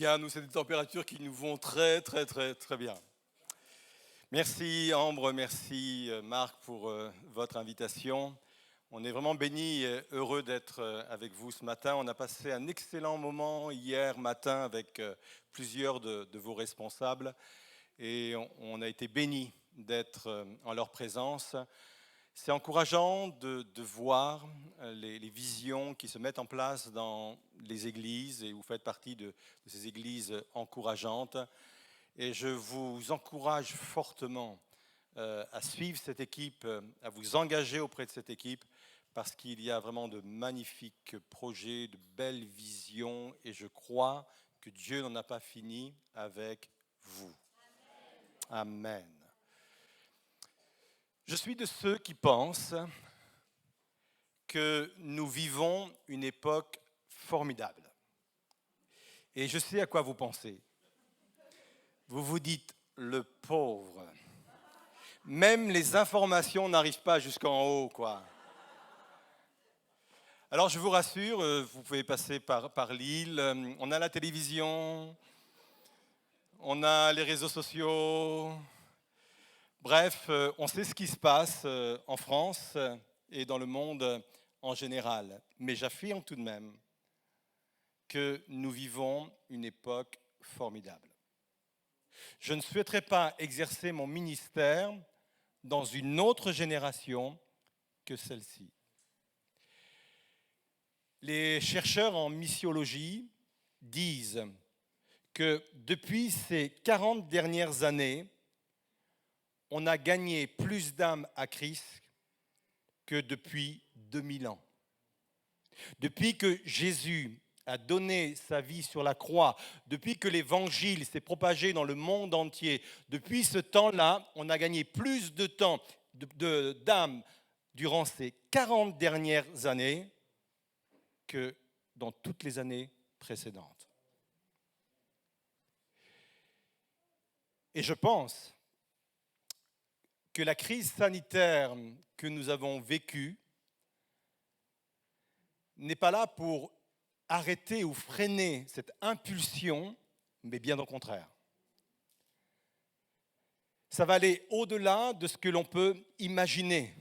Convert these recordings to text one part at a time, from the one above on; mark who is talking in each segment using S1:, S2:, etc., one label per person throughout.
S1: Bien, nous, c'est des températures qui nous vont très, très, très, très bien. Merci Ambre, merci Marc pour votre invitation. On est vraiment bénis et heureux d'être avec vous ce matin. On a passé un excellent moment hier matin avec plusieurs de vos responsables et on a été bénis d'être en leur présence. C'est encourageant de voir les visions qui se mettent en place dans les églises et vous faites partie de ces églises encourageantes. Et je vous encourage fortement à suivre cette équipe, à vous engager auprès de cette équipe parce qu'il y a vraiment de magnifiques projets, de belles visions et je crois que Dieu n'en a pas fini avec vous. Amen. Je suis de ceux qui pensent que nous vivons une époque formidable. Et je sais à quoi vous pensez. Vous vous dites, le pauvre. Même les informations n'arrivent pas jusqu'en haut, quoi. Alors je vous rassure, vous pouvez passer par Lille. On a la télévision, on a les réseaux sociaux. Bref, on sait ce qui se passe en France et dans le monde en général. Mais j'affirme tout de même que nous vivons une époque formidable. Je ne souhaiterais pas exercer mon ministère dans une autre génération que celle-ci. Les chercheurs en missiologie disent que depuis ces 40 dernières années, on a gagné plus d'âmes à Christ que depuis 2000 ans. Depuis que Jésus a donné sa vie sur la croix, depuis que l'évangile s'est propagé dans le monde entier, depuis ce temps-là, on a gagné plus de temps d'âmes durant ces 40 dernières années que dans toutes les années précédentes. Et je pense que la crise sanitaire que nous avons vécue n'est pas là pour arrêter ou freiner cette impulsion, mais bien au contraire. Ça va aller au-delà de ce que l'on peut imaginer.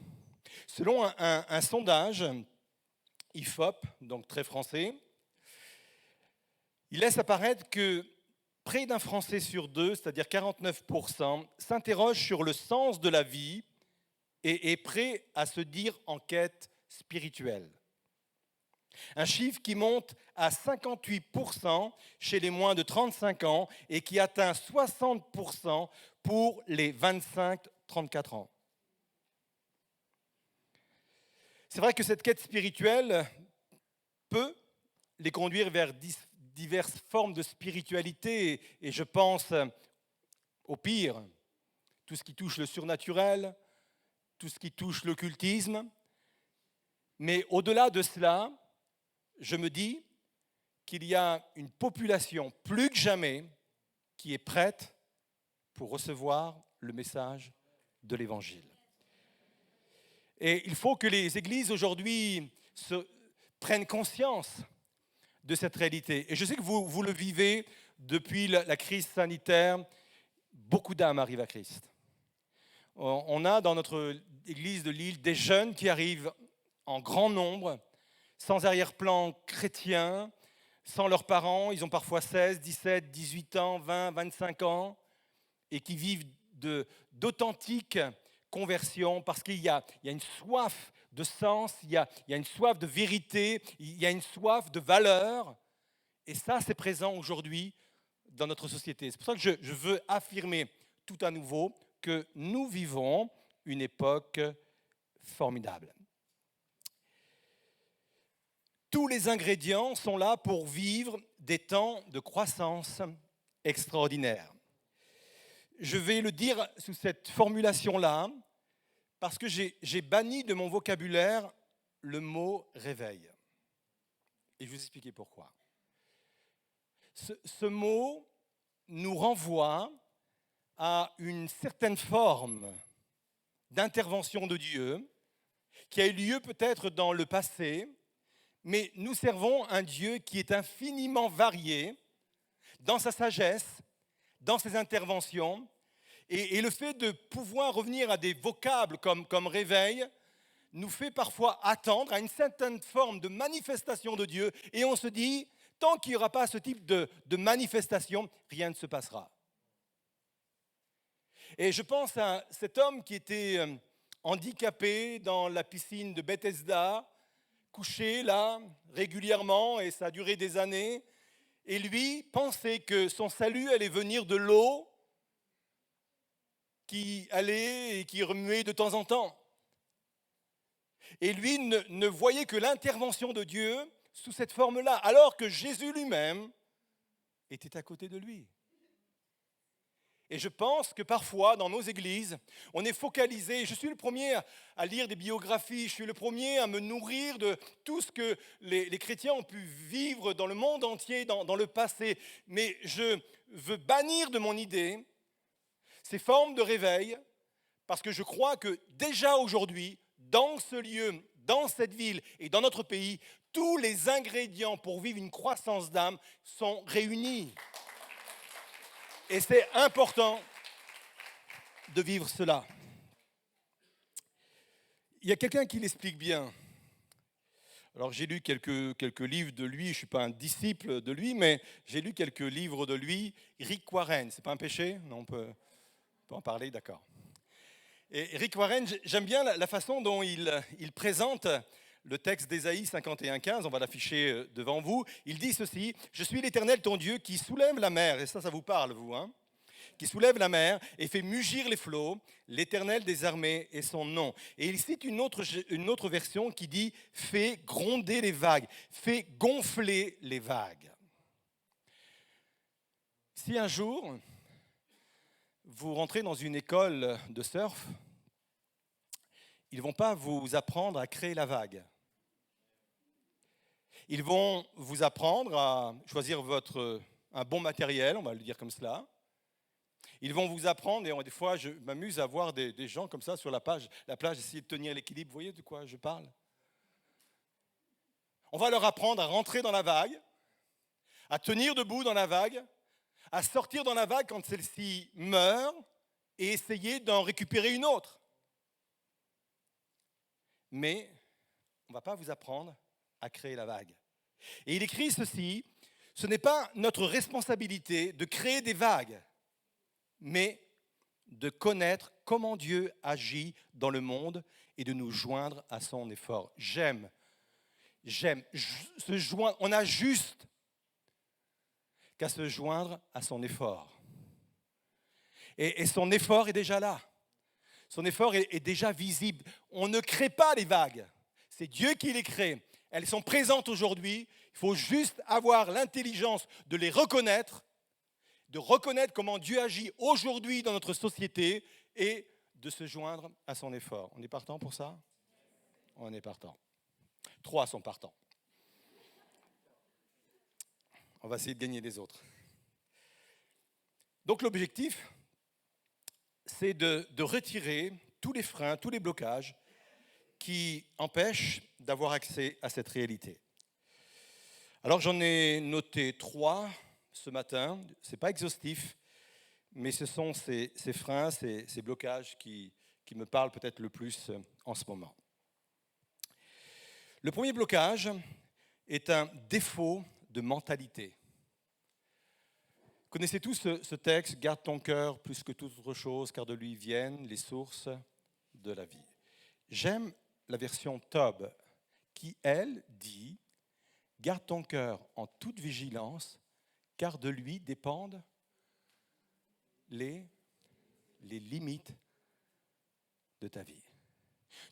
S1: Selon un sondage IFOP, donc très français, il laisse apparaître que près d'un Français sur deux, c'est-à-dire 49%, s'interroge sur le sens de la vie et est prêt à se dire en quête spirituelle. Un chiffre qui monte à 58% chez les moins de 35 ans et qui atteint 60% pour les 25-34 ans. C'est vrai que cette quête spirituelle peut les conduire vers diverses formes de spiritualité et je pense au pire, tout ce qui touche le surnaturel, tout ce qui touche l'occultisme. Mais au-delà de cela, je me dis qu'il y a une population plus que jamais qui est prête pour recevoir le message de l'Évangile. Et il faut que les églises aujourd'hui prennent conscience de cette réalité. Et je sais que vous le vivez depuis la crise sanitaire. Beaucoup d'âmes arrivent à Christ. On a dans notre église de Lille des jeunes qui arrivent en grand nombre, sans arrière-plan chrétien, sans leurs parents. Ils ont parfois 16, 17, 18 ans, 20, 25 ans, et qui vivent d'authentiques conversions parce qu'il y a une soif de sens, il y a une soif de vérité, il y a une soif de valeur. Et ça, c'est présent aujourd'hui dans notre société. C'est pour ça que je veux affirmer tout à nouveau que nous vivons une époque formidable. Tous les ingrédients sont là pour vivre des temps de croissance extraordinaire. Je vais le dire sous cette formulation-là, parce que j'ai banni de mon vocabulaire le mot réveil. Et je vais vous expliquer pourquoi. Ce mot nous renvoie à une certaine forme d'intervention de Dieu qui a eu lieu peut-être dans le passé, mais nous servons un Dieu qui est infiniment varié. dans sa sagesse, dans ses interventions. Et le fait de pouvoir revenir à des vocables comme réveil nous fait parfois attendre à une certaine forme de manifestation de Dieu. Et on se dit, tant qu'il n'y aura pas ce type de manifestation, rien ne se passera. Et je pense à cet homme qui était handicapé dans la piscine de Bethesda, couché là régulièrement, et ça a duré des années. Et lui pensait que son salut allait venir de l'eau qui allait et qui remuait de temps en temps. Et lui ne voyait que l'intervention de Dieu sous cette forme-là, alors que Jésus lui-même était à côté de lui. Et je pense que parfois, dans nos églises, on est focalisé. Je suis le premier à lire des biographies, je suis le premier à me nourrir de tout ce que les chrétiens ont pu vivre dans le monde entier, dans le passé. Mais je veux bannir de mon idée ces formes de réveil, parce que je crois que déjà aujourd'hui, dans ce lieu, dans cette ville et dans notre pays, tous les ingrédients pour vivre une croissance d'âme sont réunis. Et c'est important de vivre cela. Il y a quelqu'un qui l'explique bien. Alors j'ai lu quelques livres de lui, je ne suis pas un disciple de lui, mais j'ai lu quelques livres de lui. Rick Warren, c'est pas un péché? Non, on peut en parler, d'accord. Et Rick Warren, j'aime bien la façon dont il présente le texte d'Ésaïe 51,15, on va l'afficher devant vous. Il dit ceci: « Je suis l'Éternel ton Dieu qui soulève la mer », et ça vous parle, vous, hein, qui soulève la mer et fait mugir les flots, l'Éternel des armées est son nom. Et il cite une autre version qui dit « fait gronder les vagues »,« fait gonfler les vagues ». Si un jour, vous rentrez dans une école de surf, ils ne vont pas vous apprendre à créer la vague. Ils vont vous apprendre à choisir un bon matériel, on va le dire comme cela. Ils vont vous apprendre, et des fois je m'amuse à voir des gens comme ça sur la plage essayer de tenir l'équilibre. Vous voyez de quoi je parle? On va leur apprendre à rentrer dans la vague, à tenir debout dans la vague, à sortir dans la vague quand celle-ci meurt et essayer d'en récupérer une autre. Mais on ne va pas vous apprendre à créer la vague. Et il écrit ceci: ce n'est pas notre responsabilité de créer des vagues, mais de connaître comment Dieu agit dans le monde et de nous joindre à son effort. J'aime, se joindre, on a juste qu'à se joindre à son effort. Et son effort est déjà là. Son effort est déjà visible. On ne crée pas les vagues. C'est Dieu qui les crée. Elles sont présentes aujourd'hui. Il faut juste avoir l'intelligence de les reconnaître, de reconnaître comment Dieu agit aujourd'hui dans notre société et de se joindre à son effort. On est partant pour ça? On est partant. 3 sont partants. On va essayer de gagner les autres. Donc l'objectif, c'est de retirer tous les freins, tous les blocages qui empêchent d'avoir accès à cette réalité. Alors j'en ai noté 3 ce matin. Ce n'est pas exhaustif, mais ce sont ces freins, ces blocages qui me parlent peut-être le plus en ce moment. Le premier blocage est un défaut de mentalité. Connaissez tous ce texte: « Garde ton cœur plus que toute autre chose, car de lui viennent les sources de la vie. » J'aime la version Tob, qui, elle, dit « Garde ton cœur en toute vigilance, car de lui dépendent les limites de ta vie. »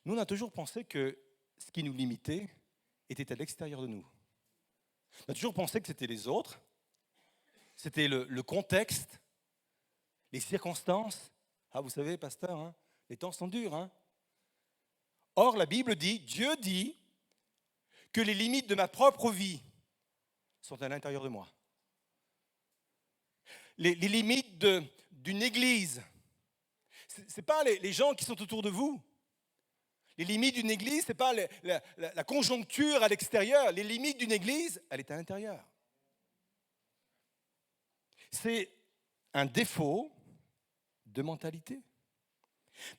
S1: Nous, on a toujours pensé que ce qui nous limitait était à l'extérieur de nous. On a toujours pensé que c'était les autres, c'était le contexte, les circonstances. Ah, vous savez, pasteur, hein, les temps sont durs. Hein. Or, la Bible dit, Dieu dit, que les limites de ma propre vie sont à l'intérieur de moi. Les limites d'une église, ce n'est pas les gens qui sont autour de vous. Les limites d'une église, ce n'est pas la conjoncture à l'extérieur. Les limites d'une église, elle est à l'intérieur. C'est un défaut de mentalité.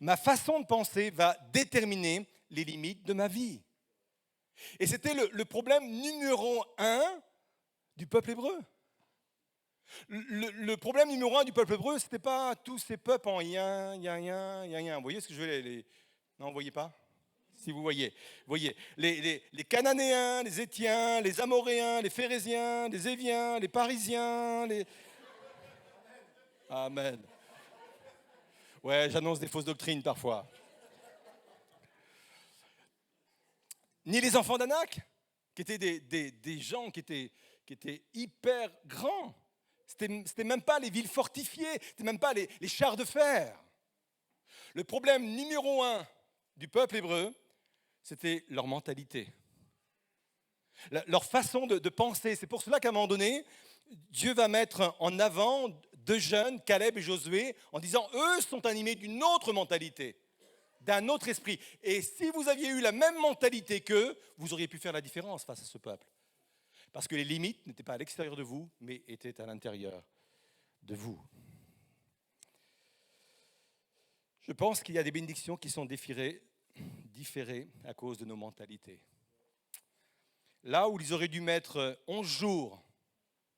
S1: Ma façon de penser va déterminer les limites de ma vie. Et c'était le problème numéro un du peuple hébreu. Le problème numéro un du peuple hébreu, ce n'était pas tous ces peuples en yin, yin, yin, yin, yin. Vous voyez ce que je veux dire? Non, vous ne voyez pas? Si vous voyez. Les Cananéens, les Étiens, les Amoréens, les Phérésiens, les Éviens, les Parisiens, les... Amen. Ouais, j'annonce des fausses doctrines parfois. Ni les enfants d'Anak, qui étaient des gens qui étaient hyper grands. C'était même pas les villes fortifiées, c'était même pas les chars de fer. Le problème numéro un du peuple hébreu, c'était leur mentalité, leur façon de penser. C'est pour cela qu'à un moment donné, Dieu va mettre en avant deux jeunes, Caleb et Josué, en disant, eux sont animés d'une autre mentalité, d'un autre esprit. Et si vous aviez eu la même mentalité qu'eux, vous auriez pu faire la différence face à ce peuple. Parce que les limites n'étaient pas à l'extérieur de vous, mais étaient à l'intérieur de vous. Je pense qu'il y a des bénédictions qui sont différées à cause de nos mentalités. Là où ils auraient dû mettre 11 jours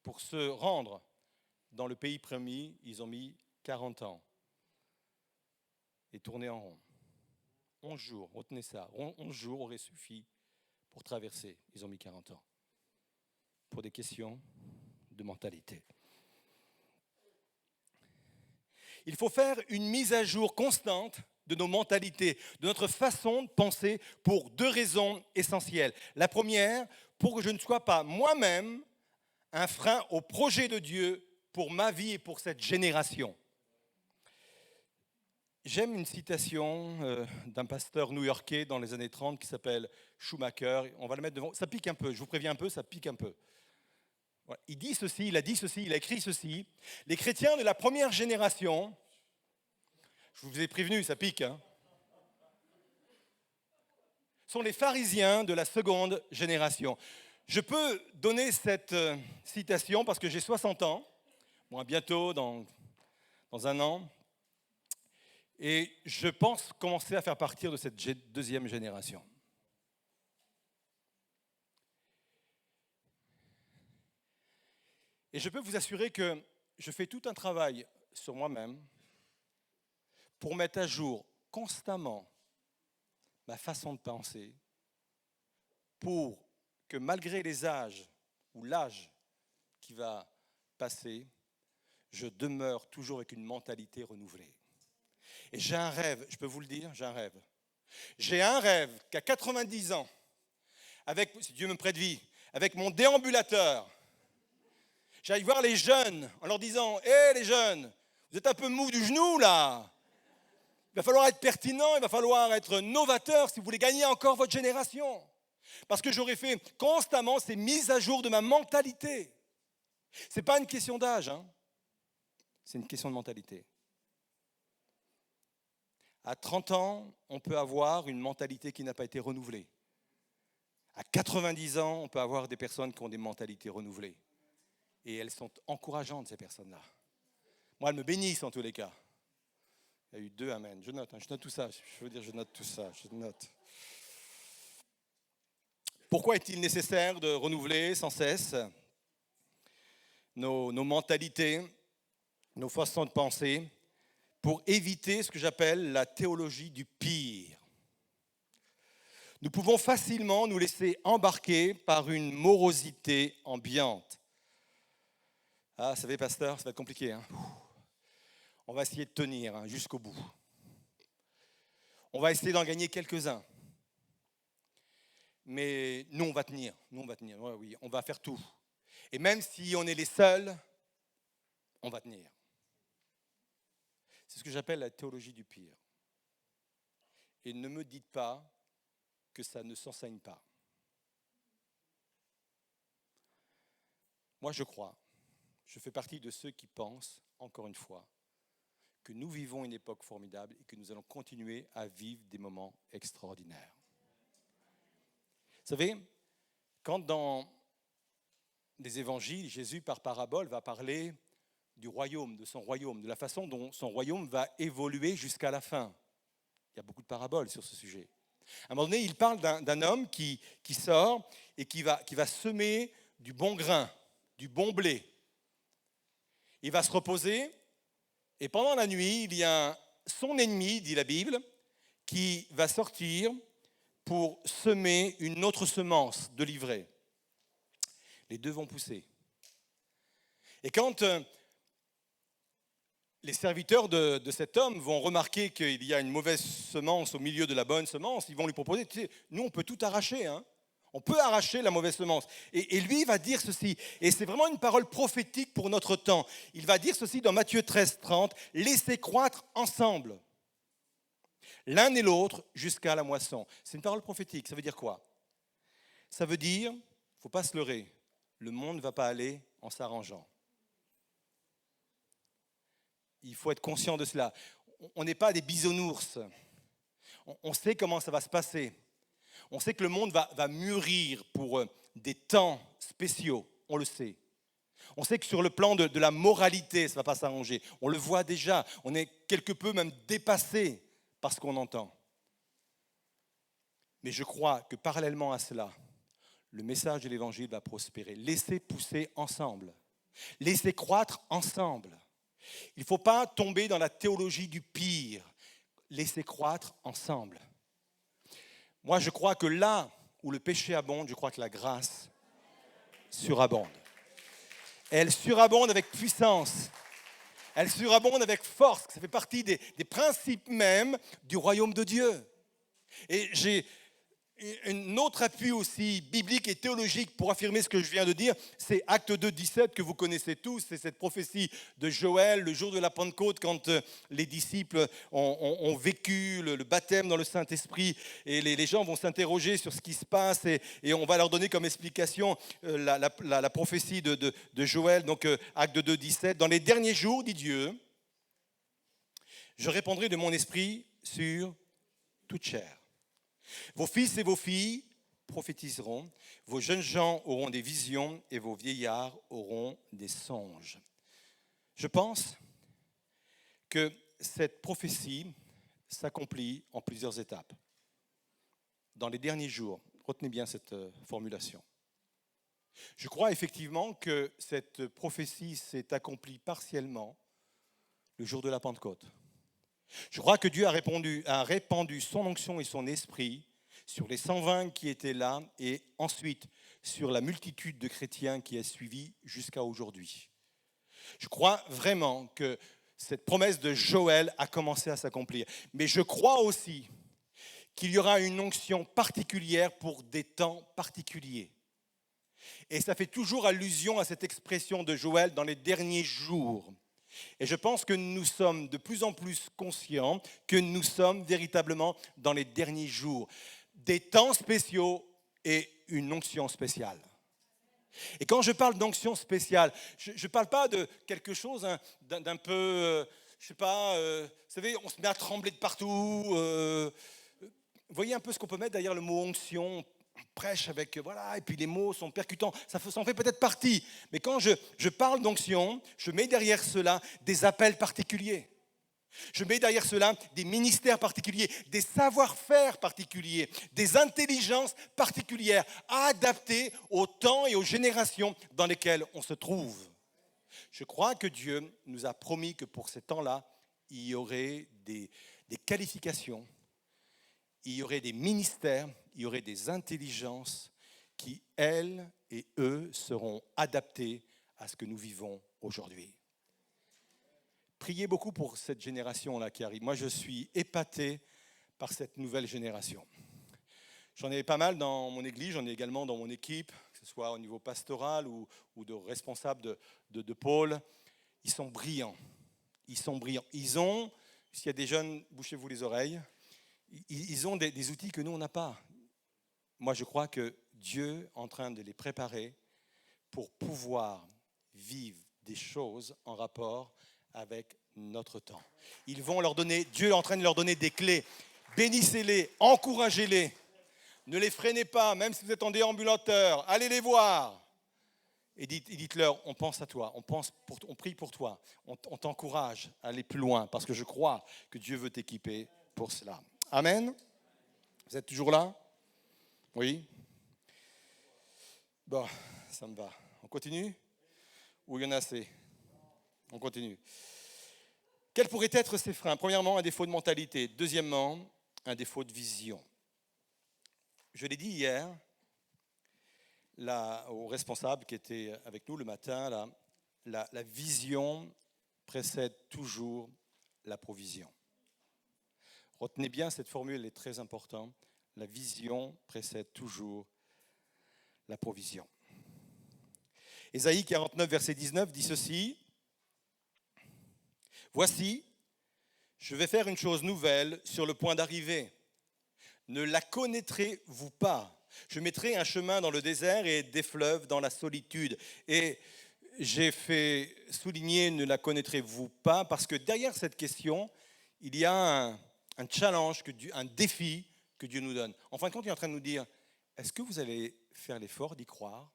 S1: pour se rendre dans le pays promis, ils ont mis 40 ans et tourné en rond. 11 jours, retenez ça, 11 jours auraient suffi pour traverser. Ils ont mis 40 ans. Pour des questions de mentalité. Il faut faire une mise à jour constante de nos mentalités, de notre façon de penser pour deux raisons essentielles. La première, pour que je ne sois pas moi-même un frein au projet de Dieu pour ma vie et pour cette génération. J'aime une citation d'un pasteur new-yorkais dans les années 30 qui s'appelle Schumacher. On va le mettre devant. Ça pique un peu, je vous préviens un peu, ça pique un peu. Il dit ceci, il a dit ceci, il a écrit ceci. Les chrétiens de la première génération, je vous ai prévenu, ça pique, hein, sont les pharisiens de la seconde génération. Je peux donner cette citation parce que j'ai 60 ans, moi bientôt, dans un an, et je pense commencer à faire partie de cette deuxième génération. Et je peux vous assurer que je fais tout un travail sur moi-même pour mettre à jour constamment ma façon de penser, pour que malgré les âges ou l'âge qui va passer, je demeure toujours avec une mentalité renouvelée. Et j'ai un rêve, je peux vous le dire, j'ai un rêve. J'ai un rêve qu'à 90 ans, avec, si Dieu me prête vie, avec mon déambulateur, j'aille voir les jeunes en leur disant « Hé les jeunes, vous êtes un peu mous du genou là. Il va falloir être pertinent, il va falloir être novateur si vous voulez gagner encore votre génération. » Parce que j'aurais fait constamment ces mises à jour de ma mentalité. Ce n'est pas une question d'âge, hein. C'est une question de mentalité. À 30 ans, on peut avoir une mentalité qui n'a pas été renouvelée. À 90 ans, on peut avoir des personnes qui ont des mentalités renouvelées. Et elles sont encourageantes, ces personnes-là. Moi, elles me bénissent en tous les cas. Il y a eu 2 amen. Je note, hein, je note tout ça. Je veux dire, je note tout ça. Je note. Pourquoi est-il nécessaire de renouveler sans cesse nos mentalités, nos façons de penser, pour éviter ce que j'appelle la théologie du pire? Nous pouvons facilement nous laisser embarquer par une morosité ambiante. Ah, vous savez, pasteur, ça va être compliqué. Hein. On va essayer de tenir hein, jusqu'au bout. On va essayer d'en gagner quelques-uns. Mais nous, on va tenir. Ouais, oui, on va faire tout. Et même si on est les seuls, on va tenir. C'est ce que j'appelle la théologie du pire. Et ne me dites pas que ça ne s'enseigne pas. Moi, je crois, je fais partie de ceux qui pensent, encore une fois, que nous vivons une époque formidable et que nous allons continuer à vivre des moments extraordinaires. Vous savez, quand dans les évangiles, Jésus, par parabole, va parler du royaume, de son royaume, de la façon dont son royaume va évoluer jusqu'à la fin. Il y a beaucoup de paraboles sur ce sujet. À un moment donné, il parle d'un homme qui sort et qui va semer du bon grain, du bon blé. Il va se reposer et pendant la nuit, il y a son ennemi, dit la Bible, qui va sortir pour semer une autre semence de l'ivraie. Les deux vont pousser. Et quand les serviteurs de cet homme vont remarquer qu'il y a une mauvaise semence au milieu de la bonne semence, ils vont lui proposer, tu sais, nous on peut tout arracher, hein. On peut arracher la mauvaise semence. Et lui va dire ceci, et c'est vraiment une parole prophétique pour notre temps. Il va dire ceci dans Matthieu 13, 30, « Laissez croître ensemble, l'un et l'autre jusqu'à la moisson ». C'est une parole prophétique, ça veut dire quoi? Ça veut dire, il ne faut pas se leurrer, le monde ne va pas aller en s'arrangeant. Il faut être conscient de cela. On n'est pas des bisounours. On sait comment ça va se passer. On sait que le monde va mûrir pour des temps spéciaux. On le sait. On sait que sur le plan de la moralité, ça ne va pas s'arranger. On le voit déjà. On est quelque peu même dépassé par ce qu'on entend. Mais je crois que parallèlement à cela, le message de l'Évangile va prospérer. Laissez pousser ensemble. Laissez croître ensemble. Il ne faut pas tomber dans la théologie du pire. Laissez croître ensemble. Moi, je crois que là où le péché abonde, je crois que la grâce surabonde. Elle surabonde avec puissance. Elle surabonde avec force. Ça fait partie des principes même du royaume de Dieu. Et j'ai un autre appui aussi biblique et théologique pour affirmer ce que je viens de dire, c'est Acte 2, 17 que vous connaissez tous, c'est cette prophétie de Joël, le jour de la Pentecôte, quand les disciples ont vécu le baptême dans le Saint-Esprit, et les gens vont s'interroger sur ce qui se passe, et on va leur donner comme explication la prophétie de Joël, donc Acte 2, 17. Dans les derniers jours, dit Dieu, je répandrai de mon esprit sur toute chair. Vos fils et vos filles prophétiseront, vos jeunes gens auront des visions et vos vieillards auront des songes. Je pense que cette prophétie s'accomplit en plusieurs étapes. Dans les derniers jours, retenez bien cette formulation. Je crois effectivement que cette prophétie s'est accomplie partiellement le jour de la Pentecôte. Je crois que Dieu a répandu son onction et son esprit sur les 120 qui étaient là et ensuite sur la multitude de chrétiens qui a suivi jusqu'à aujourd'hui. Je crois vraiment que cette promesse de Joël a commencé à s'accomplir. Mais je crois aussi qu'il y aura une onction particulière pour des temps particuliers. Et ça fait toujours allusion à cette expression de Joël dans les derniers jours. Et je pense que nous sommes de plus en plus conscients que nous sommes véritablement dans les derniers jours. Des temps spéciaux et une onction spéciale. Et quand je parle d'onction spéciale, je ne parle pas de quelque chose d'un peu, je ne sais pas, vous savez, on se met à trembler de partout. Vous voyez un peu ce qu'on peut mettre derrière le mot onction, on prêche avec, voilà, et puis les mots sont percutants, ça en fait peut-être partie. Mais quand je parle d'onction, je mets derrière cela des appels particuliers. Je mets derrière cela des ministères particuliers, des savoir-faire particuliers, des intelligences particulières adaptées au temps et aux générations dans lesquelles on se trouve. Je crois que Dieu nous a promis que pour ces temps-là, il y aurait des qualifications, il y aurait des ministères, il y aurait des intelligences qui, elles et eux, seront adaptées à ce que nous vivons aujourd'hui. Priez beaucoup pour cette génération-là qui arrive. Moi, je suis épaté par cette nouvelle génération. J'en ai pas mal dans mon église, j'en ai également dans mon équipe, que ce soit au niveau pastoral ou de responsables de pôle. Ils sont brillants. Ils sont brillants. Ils ont, s'il y a des jeunes, bouchez-vous les oreilles, ils ont des outils que nous, on n'a pas. Moi, je crois que Dieu est en train de les préparer pour pouvoir vivre des choses en rapport avec notre temps. Ils vont leur donner, Dieu est en train de leur donner des clés. Bénissez-les, encouragez-les. Ne les freinez pas, même si vous êtes en déambulateur. Allez les voir. Et dites-leur, on pense à toi, on prie pour toi, on t'encourage à aller plus loin, parce que je crois que Dieu veut t'équiper pour cela. Amen. Vous êtes toujours là? Oui? Bon, ça me va. On continue? Ou il y en a assez? On continue. Quels pourraient être ces freins? Premièrement, un défaut de mentalité. Deuxièmement, un défaut de vision. Je l'ai dit hier au responsable qui était avec nous le matin, la vision précède toujours la provision. Retenez bien cette formule, elle est très importante. La vision précède toujours la provision. Ésaïe 49, verset 19 dit ceci. Voici, je vais faire une chose nouvelle sur le point d'arriver. Ne la connaîtrez-vous pas? Je mettrai un chemin dans le désert et des fleuves dans la solitude. Et j'ai fait souligner ne la connaîtrez-vous pas parce que derrière cette question, il y a un challenge, un défi que Dieu nous donne. En fin de compte, il est en train de nous dire, est-ce que vous allez faire l'effort d'y croire?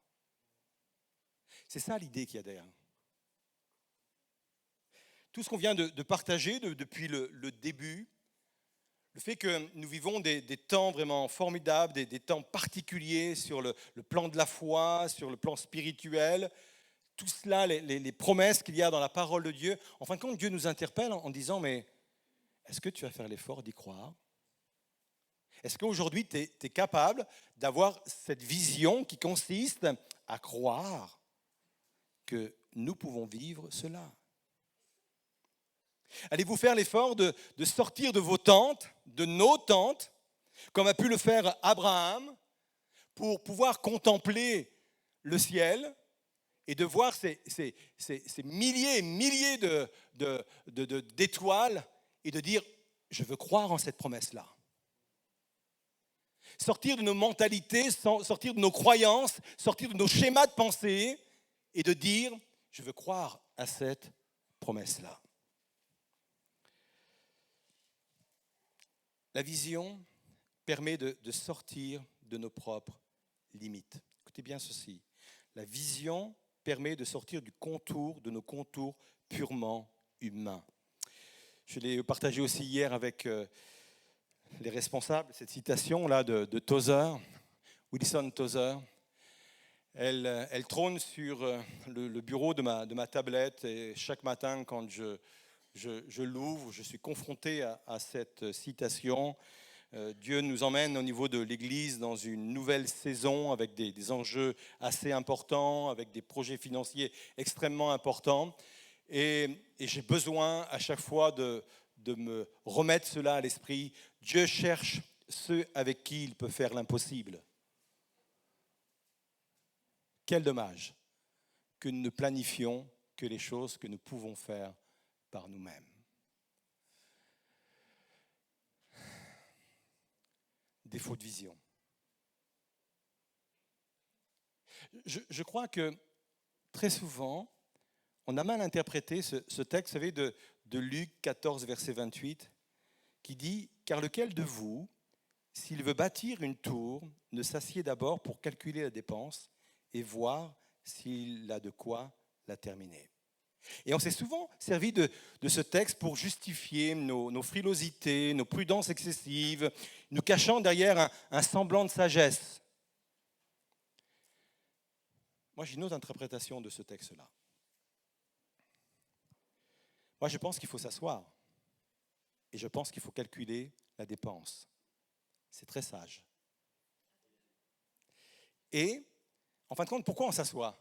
S1: C'est ça l'idée qu'il y a derrière. Tout ce qu'on vient de partager depuis le début, le fait que nous vivons des temps vraiment formidables, des temps particuliers sur le plan de la foi, sur le plan spirituel, tout cela, les promesses qu'il y a dans la parole de Dieu, en fin de compte, Dieu nous interpelle en disant, mais est-ce que tu vas faire l'effort d'y croire? Est-ce qu'aujourd'hui, tu es capable d'avoir cette vision qui consiste à croire que nous pouvons vivre cela? Allez-vous faire l'effort de sortir de vos tentes, de nos tentes, comme a pu le faire Abraham, pour pouvoir contempler le ciel et de voir ces milliers et milliers d'étoiles et de dire, je veux croire en cette promesse-là. Sortir de nos mentalités, sortir de nos croyances, sortir de nos schémas de pensée et de dire, je veux croire à cette promesse-là. La vision permet de sortir de nos propres limites. Écoutez bien ceci. La vision permet de sortir de nos contours purement humains. Je l'ai partagé aussi hier avec les responsables, cette citation-là de Tozer, Wilson Tozer. Elle trône sur le bureau de ma tablette et chaque matin quand je l'ouvre, je suis confronté à cette citation. Dieu nous emmène au niveau de l'Église dans une nouvelle saison avec des enjeux assez importants, avec des projets financiers extrêmement importants. Et j'ai besoin à chaque fois de me remettre cela à l'esprit. Dieu cherche ceux avec qui il peut faire l'impossible. Quel dommage que nous ne planifions que les choses que nous pouvons faire par nous-mêmes. Défaut de vision. Je crois que très souvent, on a mal interprété ce texte, vous savez, de Luc 14, verset 28, qui dit « Car lequel de vous, s'il veut bâtir une tour, ne s'assied d'abord pour calculer la dépense et voir s'il a de quoi la terminer ?» Et on s'est souvent servi de ce texte pour justifier nos frilosités, nos prudences excessives, nous cachant derrière un semblant de sagesse. Moi, j'ai une autre interprétation de ce texte-là. Moi, je pense qu'il faut s'asseoir et je pense qu'il faut calculer la dépense. C'est très sage. Et, en fin de compte, pourquoi on s'assoit?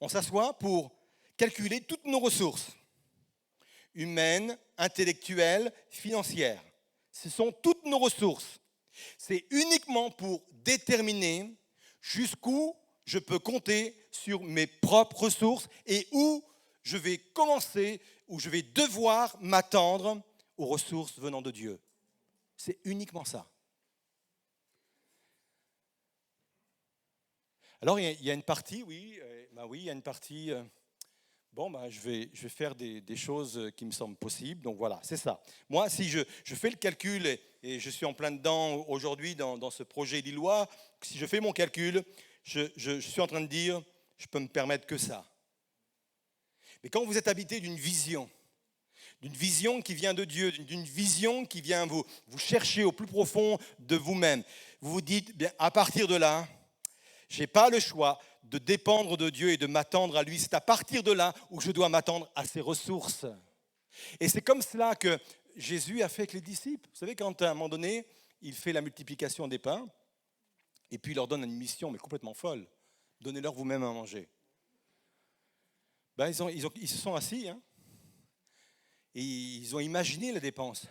S1: On s'assoit pour calculer toutes nos ressources humaines, intellectuelles, financières. Ce sont toutes nos ressources. C'est uniquement pour déterminer jusqu'où je peux compter sur mes propres ressources et où je vais commencer, où je vais devoir m'attendre aux ressources venant de Dieu. C'est uniquement ça. Alors, il y a une partie, oui, il y a une partie, je vais faire des choses qui me semblent possibles, donc voilà, c'est ça. Moi, si je fais le calcul, et je suis en plein dedans aujourd'hui dans ce projet lillois, si je fais mon calcul, je suis en train de dire, je peux me permettre que ça. Mais quand vous êtes habité d'une vision qui vient de Dieu, d'une vision qui vient vous chercher au plus profond de vous-même, vous vous dites, bien, à partir de là, je n'ai pas le choix de dépendre de Dieu et de m'attendre à lui. C'est à partir de là où je dois m'attendre à ses ressources. Et c'est comme cela que Jésus a fait avec les disciples. Vous savez, quand à un moment donné, il fait la multiplication des pains, et puis il leur donne une mission, mais complètement folle. Donnez-leur vous-même à manger. Ben, ils se sont assis, hein, et ils ont imaginé la dépense.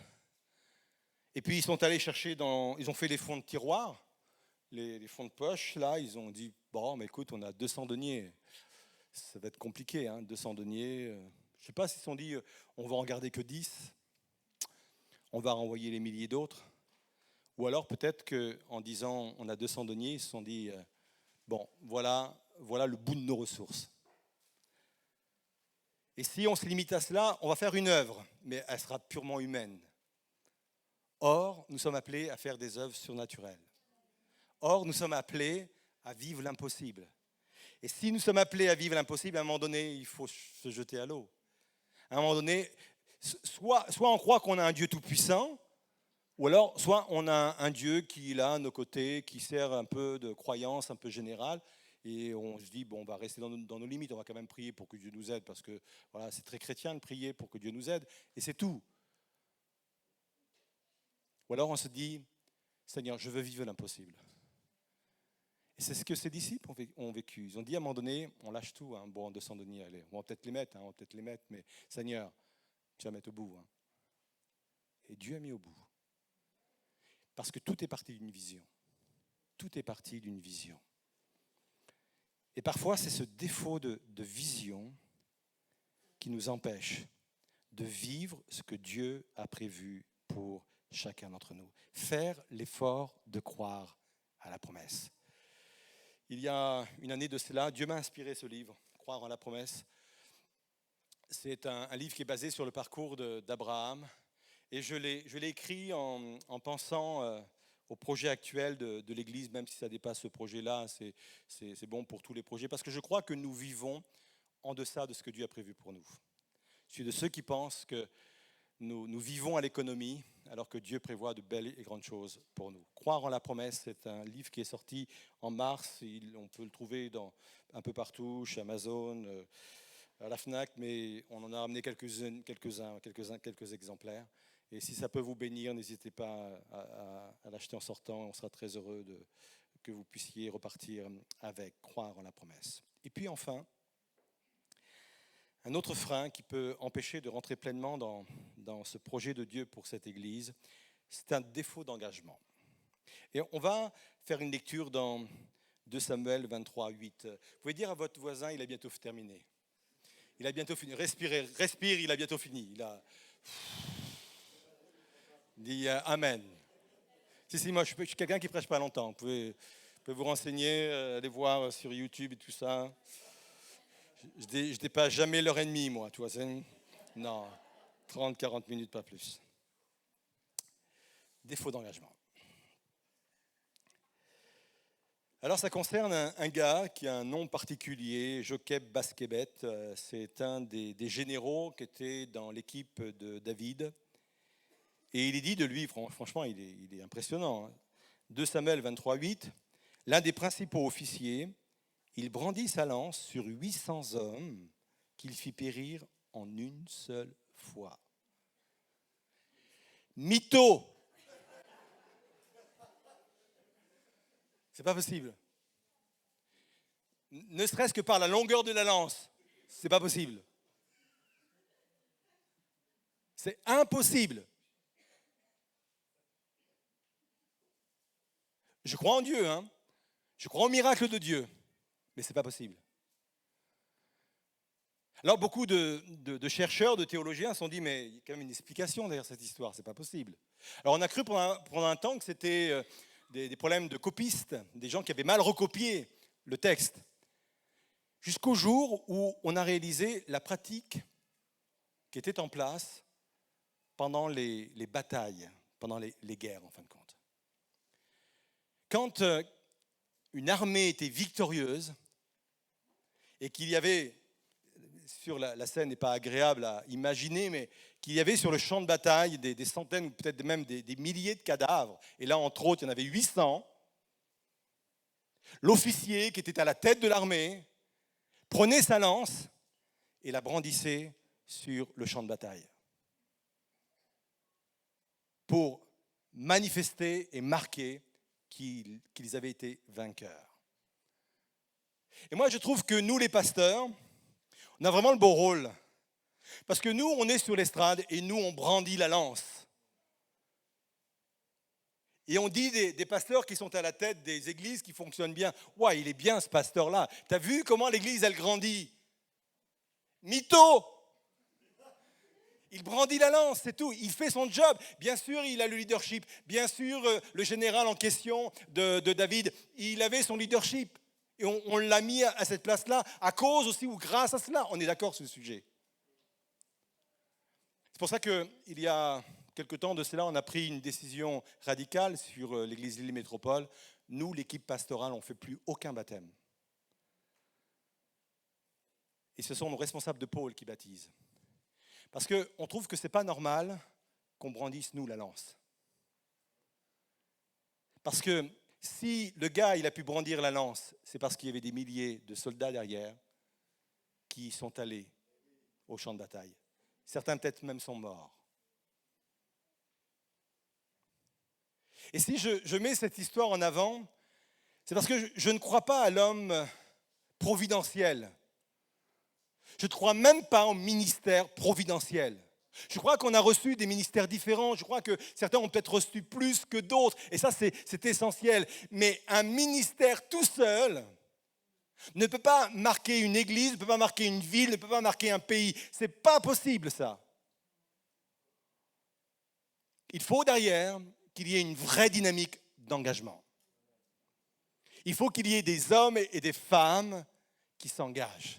S1: Et puis ils sont allés chercher, ils ont fait les fonds de tiroir, les fonds de poche, là, ils ont dit, bon, mais écoute, on a 200 deniers. Ça va être compliqué, hein, 200 deniers. Je ne sais pas s'ils se sont dit, on va en garder que 10, on va renvoyer les milliers d'autres. Ou alors peut-être qu'en disant, on a 200 deniers, ils se sont dit, bon, voilà le bout de nos ressources. Et si on se limite à cela, on va faire une œuvre, mais elle sera purement humaine. Or, nous sommes appelés à faire des œuvres surnaturelles. Or, nous sommes appelés à vivre l'impossible. Et si nous sommes appelés à vivre l'impossible, à un moment donné, il faut se jeter à l'eau. À un moment donné, soit on croit qu'on a un Dieu tout-puissant, ou alors soit on a un Dieu qui est là à nos côtés, qui sert un peu de croyance un peu générale, et on se dit, bon, on va rester dans nos limites, on va quand même prier pour que Dieu nous aide, parce que voilà, c'est très chrétien de prier pour que Dieu nous aide, et c'est tout. Ou alors on se dit, Seigneur, je veux vivre l'impossible. Et c'est ce que ces disciples ont vécu. Ils ont dit à un moment donné, on lâche tout, hein. Bon, 200 deniers, allez, on va peut-être les mettre, mais Seigneur, tu vas mettre au bout. Hein. Et Dieu a mis au bout. Parce que tout est parti d'une vision. Tout est parti d'une vision. Et parfois, c'est ce défaut de vision qui nous empêche de vivre ce que Dieu a prévu pour chacun d'entre nous. Faire l'effort de croire à la promesse. Il y a une année de cela, Dieu m'a inspiré ce livre, Croire en la promesse. C'est un livre qui est basé sur le parcours d'Abraham. Et je l'ai écrit en pensant au projet actuel de l'Église, même si ça dépasse ce projet-là, c'est bon pour tous les projets, parce que je crois que nous vivons en deçà de ce que Dieu a prévu pour nous. Je suis de ceux qui pensent que nous vivons à l'économie, alors que Dieu prévoit de belles et grandes choses pour nous. Croire en la promesse, c'est un livre qui est sorti en mars. On peut le trouver un peu partout, chez Amazon, à la FNAC, mais on en a ramené quelques exemplaires. Et si ça peut vous bénir, n'hésitez pas à l'acheter en sortant. On sera très heureux que vous puissiez repartir avec Croire en la promesse. Et puis enfin, un autre frein qui peut empêcher de rentrer pleinement dans ce projet de Dieu pour cette Église, c'est un défaut d'engagement. Et on va faire une lecture dans 2 Samuel 23, 8. Vous pouvez dire à votre voisin, il a bientôt terminé. Il a bientôt fini. Respire, il a bientôt fini. Dit Amen. Si, moi je suis quelqu'un qui ne prêche pas longtemps. Vous pouvez vous renseigner, aller voir sur YouTube et tout ça. Je dépasse jamais l'heure et demie, moi, tu vois. Non, 30, 40 minutes, pas plus. Défaut d'engagement. Alors ça concerne un gars qui a un nom particulier, Jocheb Baskhebet. C'est un des généraux qui était dans l'équipe de David. Et il est dit de lui, franchement, il est impressionnant. 2 Samuel 23, 8, l'un des principaux officiers, il brandit sa lance sur 800 hommes qu'il fit périr en une seule fois. Mytho! C'est pas possible. Ne serait-ce que par la longueur de la lance, c'est pas possible. C'est impossible. Je crois en Dieu, hein. Je crois au miracle de Dieu, mais c'est pas possible. Alors beaucoup de chercheurs, de théologiens se sont dit, mais il y a quand même une explication derrière cette histoire, c'est pas possible. Alors on a cru pendant un temps que c'était des problèmes de copistes, des gens qui avaient mal recopié le texte, jusqu'au jour où on a réalisé la pratique qui était en place pendant les batailles, pendant les guerres en fin de compte. Quand une armée était victorieuse, et qu'il y avait, sur la scène n'est pas agréable à imaginer, mais qu'il y avait sur le champ de bataille des centaines, ou peut-être même des milliers de cadavres. Et là, entre autres, il y en avait 800. L'officier qui était à la tête de l'armée prenait sa lance et la brandissait sur le champ de bataille pour manifester et marquer qu'ils avaient été vainqueurs. Et moi, je trouve que nous, les pasteurs, on a vraiment le beau rôle. Parce que nous, on est sur l'estrade et nous, on brandit la lance. Et on dit des pasteurs qui sont à la tête des églises qui fonctionnent bien. Ouais, il est bien ce pasteur-là. T'as vu comment l'église, elle grandit? Mytho! Il brandit la lance, c'est tout. Il fait son job. Bien sûr, il a le leadership. Bien sûr, le général en question de David, il avait son leadership. Et on l'a mis à cette place-là à cause aussi ou grâce à cela. On est d'accord sur ce sujet. C'est pour ça qu'il y a quelque temps de cela, on a pris une décision radicale sur l'église Lille Métropole. Nous, l'équipe pastorale, on ne fait plus aucun baptême. Et ce sont nos responsables de pôle qui baptisent. Parce qu'on trouve que ce n'est pas normal qu'on brandisse, nous, la lance. Parce que si le gars, il a pu brandir la lance, c'est parce qu'il y avait des milliers de soldats derrière qui sont allés au champ de bataille. Certains peut-être même sont morts. Et si je mets cette histoire en avant, c'est parce que je ne crois pas à l'homme providentiel. Je ne crois même pas au ministère providentiel. Je crois qu'on a reçu des ministères différents. Je crois que certains ont peut-être reçu plus que d'autres. Et ça, c'est essentiel. Mais un ministère tout seul ne peut pas marquer une église, ne peut pas marquer une ville, ne peut pas marquer un pays. Ce n'est pas possible, ça. Il faut derrière qu'il y ait une vraie dynamique d'engagement. Il faut qu'il y ait des hommes et des femmes qui s'engagent.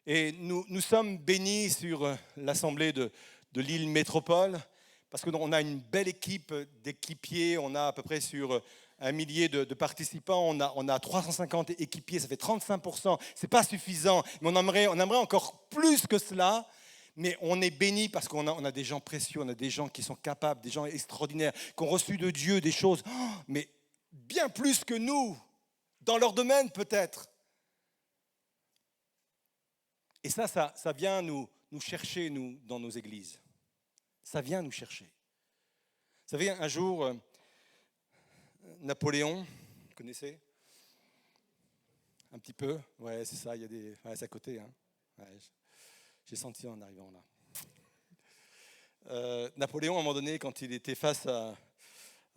S1: Et nous sommes bénis sur l'Assemblée de Lille Métropole parce qu'on a une belle équipe d'équipiers. On a à peu près sur 1 millier de participants. On a 350 équipiers, ça fait 35%. Ce n'est pas suffisant, mais on aimerait encore plus que cela. Mais on est bénis parce qu'on a des gens précieux, on a des gens qui sont capables, des gens extraordinaires, qui ont reçu de Dieu des choses, mais bien plus que nous, dans leur domaine peut-être. Et ça vient nous chercher, nous, dans nos églises. Ça vient nous chercher. Vous savez, un jour, Napoléon, vous connaissez? Un petit peu? Ouais, c'est ça, il y a des... Ouais, c'est à côté, hein. Ouais, j'ai senti en arrivant là. Napoléon, à un moment donné, quand il était face à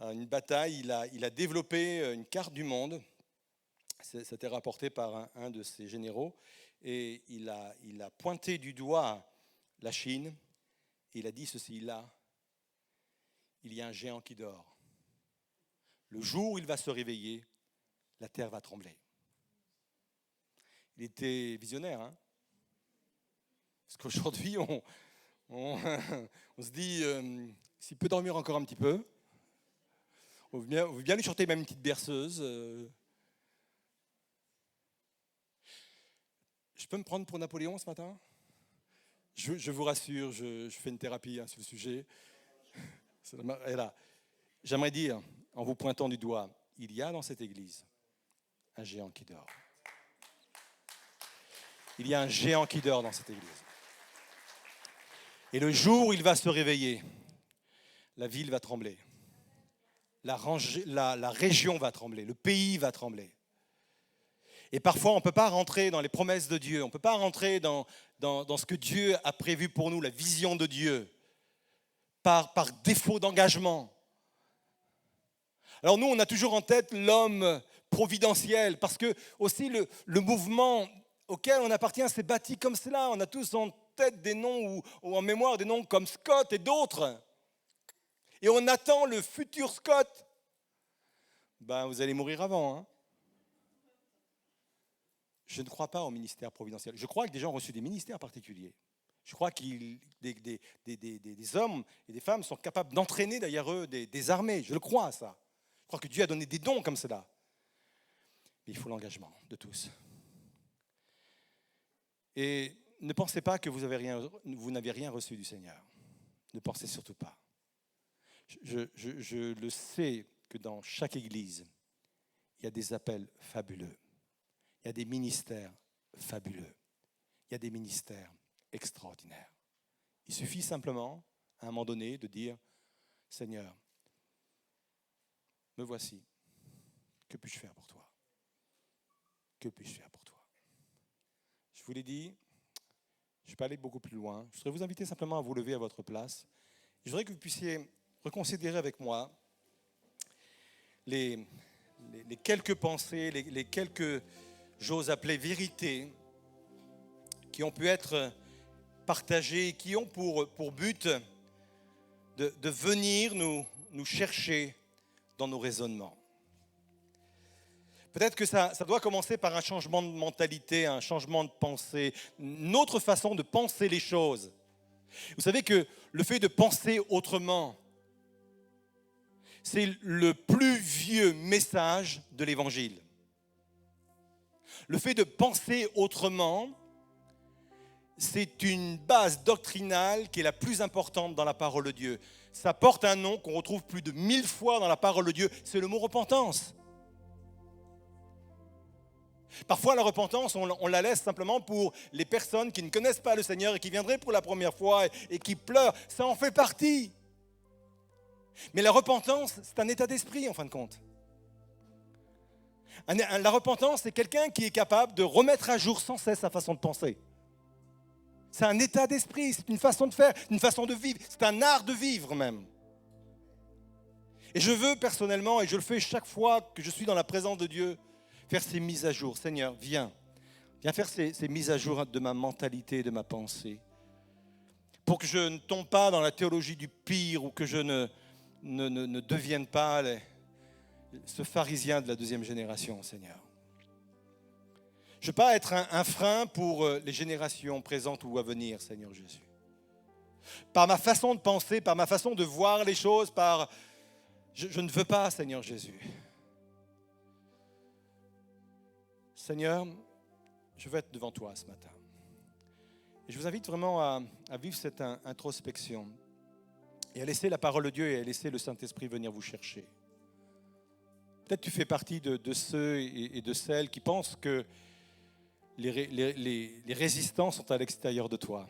S1: une bataille, il a développé une carte du monde. C'était rapporté par un de ses généraux. Et il a pointé du doigt la Chine. Et il a dit ceci, là, il y a un géant qui dort. Le jour où il va se réveiller, la terre va trembler. Il était visionnaire, hein? Parce qu'aujourd'hui, on se dit, s'il peut dormir encore un petit peu, on veut bien lui chanter même une petite berceuse. Je peux me prendre pour Napoléon ce matin? Je vous rassure, je fais une thérapie sur le sujet. Et là, j'aimerais dire, en vous pointant du doigt, il y a dans cette église un géant qui dort. Il y a un géant qui dort dans cette église. Et le jour où il va se réveiller, la ville va trembler. La région va trembler. Le pays va trembler. Et parfois, on ne peut pas rentrer dans les promesses de Dieu. On ne peut pas rentrer dans ce que Dieu a prévu pour nous, la vision de Dieu, par défaut d'engagement. Alors nous, on a toujours en tête l'homme providentiel, parce que aussi le mouvement auquel on appartient s'est bâti comme cela. On a tous en tête des noms ou en mémoire des noms comme Scott et d'autres. Et on attend le futur Scott. Ben, vous allez mourir avant. Hein. Je ne crois pas au ministère providentiel. Je crois que des gens ont reçu des ministères particuliers. Je crois que des hommes et des femmes sont capables d'entraîner derrière eux des armées. Je le crois à ça. Je crois que Dieu a donné des dons comme cela. Mais il faut l'engagement de tous. Et ne pensez pas que vous n'avez rien reçu du Seigneur. Ne pensez surtout pas. Je le sais que dans chaque église, il y a des appels fabuleux. Il y a des ministères fabuleux. Il y a des ministères extraordinaires. Il suffit simplement, à un moment donné, de dire, Seigneur, me voici. Que puis-je faire pour toi? Que puis-je faire pour toi? Je vous l'ai dit, je ne vais pas aller beaucoup plus loin. Je voudrais vous inviter simplement à vous lever à votre place. Je voudrais que vous puissiez reconsidérer avec moi les quelques pensées, les quelques, j'ose appeler, vérités qui ont pu être partagées, qui ont pour but de venir nous chercher dans nos raisonnements. Peut-être que ça doit commencer par un changement de mentalité, un changement de pensée, une autre façon de penser les choses. Vous savez que le fait de penser autrement, c'est le plus vieux message de l'Évangile. Le fait de penser autrement, c'est une base doctrinale qui est la plus importante dans la parole de Dieu. Ça porte un nom qu'on retrouve plus de 1000 fois dans la parole de Dieu, c'est le mot repentance. Parfois, la repentance, on la laisse simplement pour les personnes qui ne connaissent pas le Seigneur et qui viendraient pour la première fois et qui pleurent. Ça en fait partie. Mais la repentance, c'est un état d'esprit en fin de compte. La repentance, c'est quelqu'un qui est capable de remettre à jour sans cesse sa façon de penser. C'est un état d'esprit, c'est une façon de faire, une façon de vivre. C'est un art de vivre même. Et je veux personnellement, et je le fais chaque fois que je suis dans la présence de Dieu, faire ces mises à jour. Seigneur, viens faire ces mises à jour de ma mentalité, de ma pensée. Pour que je ne tombe pas dans la théologie du pire ou que je ne devienne pas ce pharisien de la deuxième génération, Seigneur. Je ne veux pas être un frein pour les générations présentes ou à venir, Seigneur Jésus. Par ma façon de penser, par ma façon de voir les choses, je ne veux pas, Seigneur Jésus. Seigneur, je veux être devant toi ce matin. Et je vous invite vraiment à vivre cette introspection et à laisser la parole de Dieu et à laisser le Saint-Esprit venir vous chercher. Peut-être tu fais partie de ceux et de celles qui pensent que les résistants sont à l'extérieur de toi.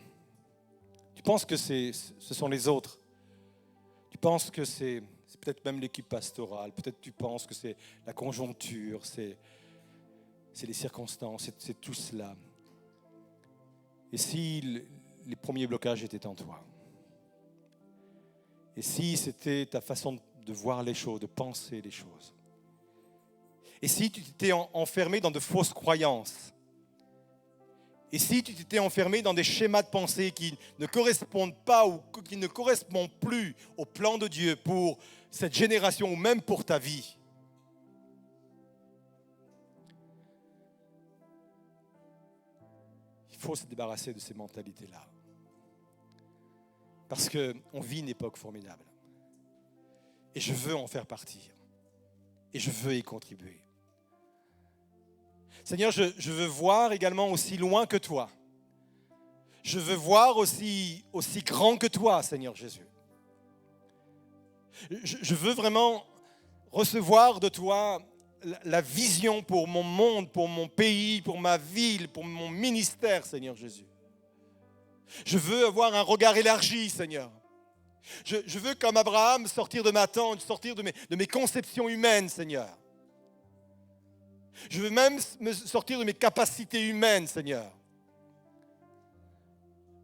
S1: Tu penses que ce sont les autres. Tu penses que c'est peut-être même l'équipe pastorale. Peut-être tu penses que c'est la conjoncture, c'est les circonstances, c'est tout cela. Et si les premiers blocages étaient en toi? Et si c'était ta façon de voir les choses, de penser les choses? Et si tu t'étais enfermé dans de fausses croyances? Et si tu t'étais enfermé dans des schémas de pensée qui ne correspondent pas ou qui ne correspondent plus au plan de Dieu pour cette génération ou même pour ta vie? Il faut se débarrasser de ces mentalités-là. Parce qu'on vit une époque formidable. Et je veux en faire partie. Et je veux y contribuer. Seigneur, je veux voir également aussi loin que toi. Je veux voir aussi grand que toi, Seigneur Jésus. Je veux vraiment recevoir de toi la vision pour mon monde, pour mon pays, pour ma ville, pour mon ministère, Seigneur Jésus. Je veux avoir un regard élargi, Seigneur. Je veux, comme Abraham, sortir de ma tente, sortir de mes conceptions humaines, Seigneur. Je veux même me sortir de mes capacités humaines, Seigneur,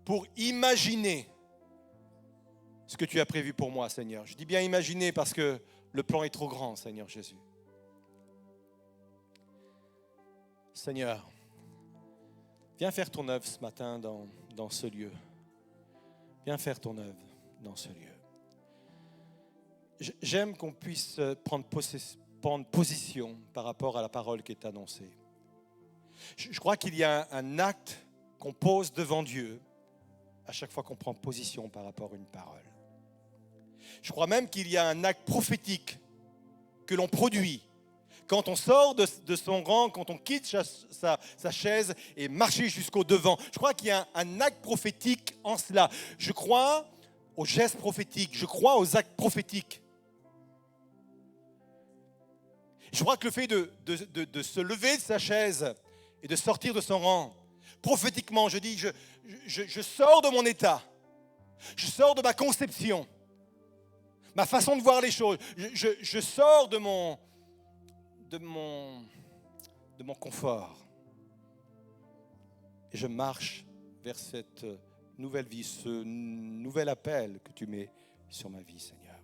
S1: pour imaginer ce que tu as prévu pour moi, Seigneur. Je dis bien imaginer parce que le plan est trop grand, Seigneur Jésus. Seigneur, viens faire ton œuvre ce matin dans ce lieu. Viens faire ton œuvre dans ce lieu. J'aime qu'on puisse prendre position par rapport à la parole qui est annoncée. Je crois qu'il y a un acte qu'on pose devant Dieu à chaque fois qu'on prend position par rapport à une parole. Je crois même qu'il y a un acte prophétique que l'on produit Quand on sort de son rang, quand on quitte sa chaise et marcher jusqu'au devant. Je crois qu'il y a un acte prophétique en cela. Je crois aux gestes prophétiques, je crois aux actes prophétiques. Je crois que le fait de se lever de sa chaise et de sortir de son rang, prophétiquement, je dis, je sors de mon état, je sors de ma conception, ma façon de voir les choses, je sors de mon confort. Et je marche vers cette nouvelle vie, ce nouvel appel que tu mets sur ma vie, Seigneur.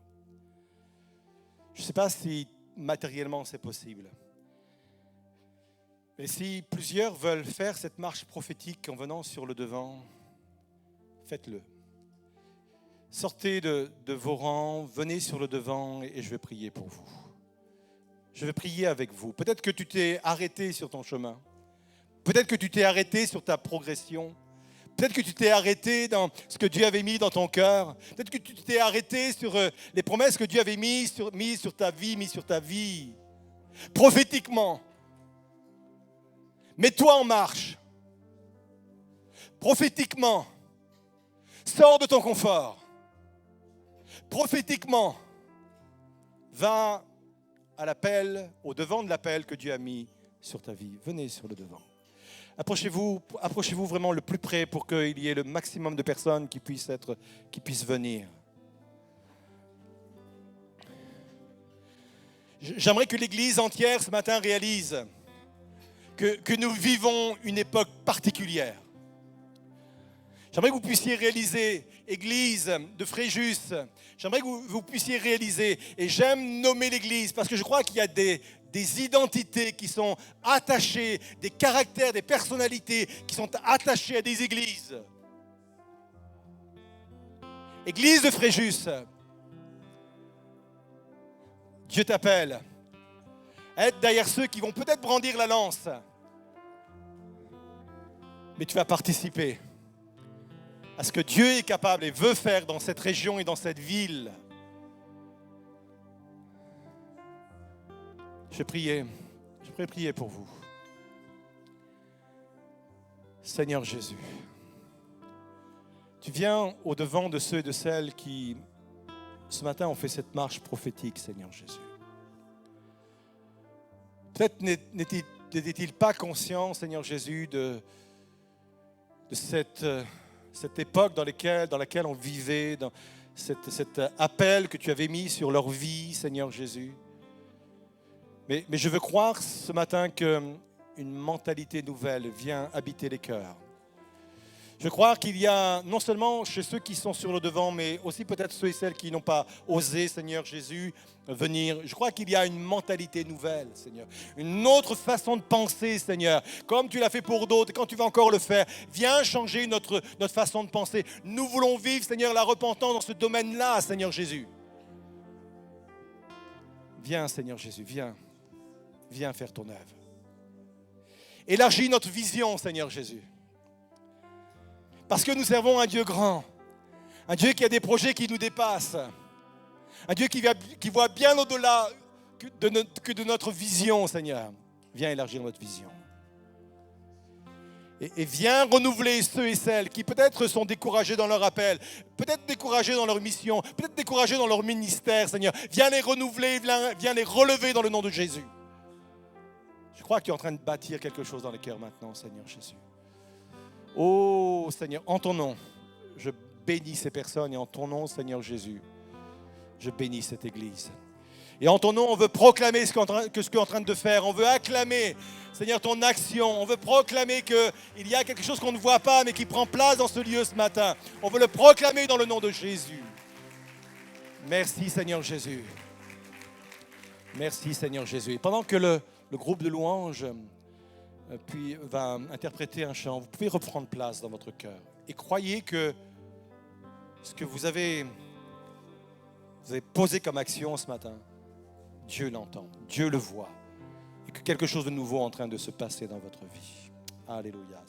S1: Je ne sais pas si matériellement c'est possible. Mais si plusieurs veulent faire cette marche prophétique en venant sur le devant, faites-le. Sortez de vos rangs, venez sur le devant et je vais prier pour vous. Je vais prier avec vous. Peut-être que tu t'es arrêté sur ton chemin. Peut-être que tu t'es arrêté sur ta progression. Peut-être que tu t'es arrêté dans ce que Dieu avait mis dans ton cœur. Peut-être que tu t'es arrêté sur les promesses que Dieu avait mises sur ta vie. Prophétiquement. Mets-toi en marche. Prophétiquement. Sors de ton confort. Prophétiquement. Va à l'appel, au devant de l'appel que Dieu a mis sur ta vie. Venez sur le devant. Approchez-vous vraiment le plus près pour qu'il y ait le maximum de personnes qui puissent venir. J'aimerais que l'Église entière ce matin réalise que nous vivons une époque particulière. J'aimerais que vous puissiez réaliser, Église de Fréjus, j'aimerais que vous puissiez réaliser, et j'aime nommer l'Église parce que je crois qu'il y a des identités qui sont attachées, des caractères, des personnalités qui sont attachées à des églises. Église de Fréjus, Dieu t'appelle à être derrière ceux qui vont peut-être brandir la lance, mais tu vas participer à ce que Dieu est capable et veut faire dans cette région et dans cette ville. Je vais prier pour vous. Seigneur Jésus, tu viens au-devant de ceux et de celles qui, ce matin, ont fait cette marche prophétique, Seigneur Jésus. Peut-être n'étaient-ils pas conscients, Seigneur Jésus, de cette époque dans laquelle on vivait, dans cet appel que tu avais mis sur leur vie, Seigneur Jésus. Mais je veux croire ce matin qu'une mentalité nouvelle vient habiter les cœurs. Je veux croire qu'il y a non seulement chez ceux qui sont sur le devant, mais aussi peut-être ceux et celles qui n'ont pas osé, Seigneur Jésus, venir. Je crois qu'il y a une mentalité nouvelle, Seigneur. Une autre façon de penser, Seigneur. Comme tu l'as fait pour d'autres, et quand tu vas encore le faire, viens changer notre façon de penser. Nous voulons vivre, Seigneur, la repentance dans ce domaine-là, Seigneur Jésus. Viens, Seigneur Jésus, viens. Viens faire ton œuvre. Élargis notre vision, Seigneur Jésus. Parce que nous servons un Dieu grand, un Dieu qui a des projets qui nous dépassent, un Dieu qui voit bien au-delà que de notre vision, Seigneur. Viens élargir notre vision. Et viens renouveler ceux et celles qui peut-être sont découragés dans leur appel, peut-être découragés dans leur mission, peut-être découragés dans leur ministère, Seigneur. Viens les renouveler, viens les relever dans le nom de Jésus. Je crois que tu es en train de bâtir quelque chose dans les cœurs maintenant, Seigneur Jésus. Oh Seigneur, en ton nom, je bénis ces personnes et en ton nom, Seigneur Jésus, je bénis cette Église. Et en ton nom, on veut proclamer ce que tu es en train de faire. On veut acclamer, Seigneur, ton action. On veut proclamer qu'il y a quelque chose qu'on ne voit pas, mais qui prend place dans ce lieu ce matin. On veut le proclamer dans le nom de Jésus. Merci, Seigneur Jésus. Merci, Seigneur Jésus. Et pendant que le groupe de louanges puis va interpréter un chant, vous pouvez reprendre place dans votre cœur. Et croyez que ce que vous avez posé comme action ce matin, Dieu l'entend, Dieu le voit. Et que quelque chose de nouveau est en train de se passer dans votre vie. Alléluia.